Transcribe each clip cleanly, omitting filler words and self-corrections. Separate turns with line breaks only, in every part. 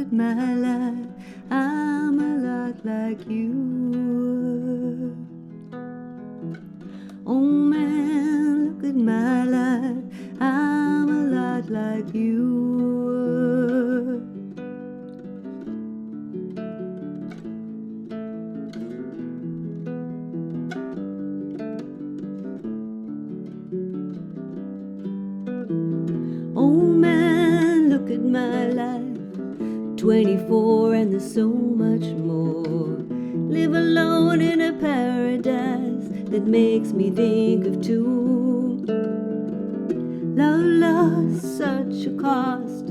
at my life, I'm a lot like you. Oh man, look at my life, I'm a lot like you. Oh man, look at my life, 24 and there's so much more. Live alone in a paradise that makes me think of two. Love lost, such a cost.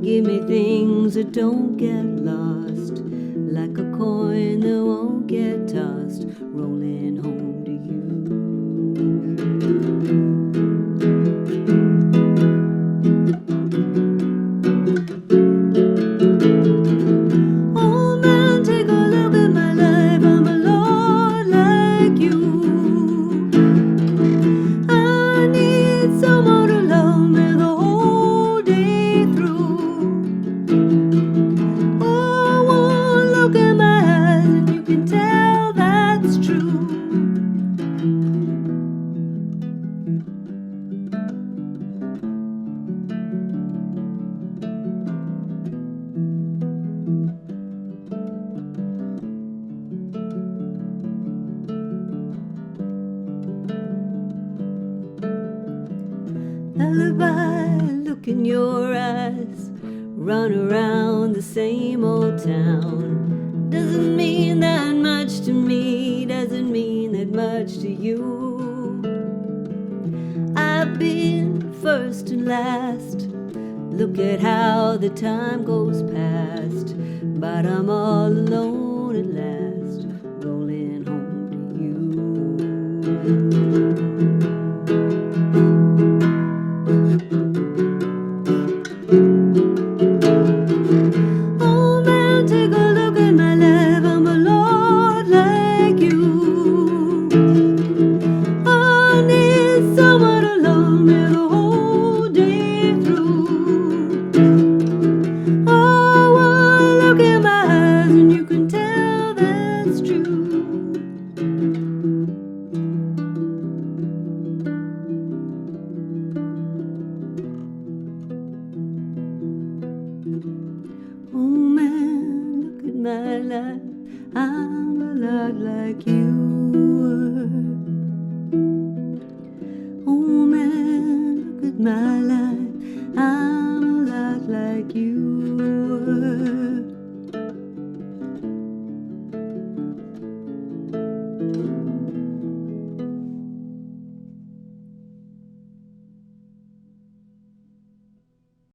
Give me things that don't get lost, like a coin that won't get tossed, rolling home to you. Oh man, take a look at my life, I'm a lot like you. I need someone to love me the whole day through. Oh, look at my eyes and you can tell that's true. Lullaby, look in your eyes, run around the same old town. Doesn't mean that much to me, doesn't mean that much to you. I've been first and last, look at how the time goes past, but I'm all alone at last, rolling home to you. Oh man, take a look at my life, I'm a lot like you. I need someone to love me the whole day through. Oh, look at my eyes and you can tell that's true. Oh man, look at my life, I'm a lot like you. Oh man, look at my life, I'm a lot like you.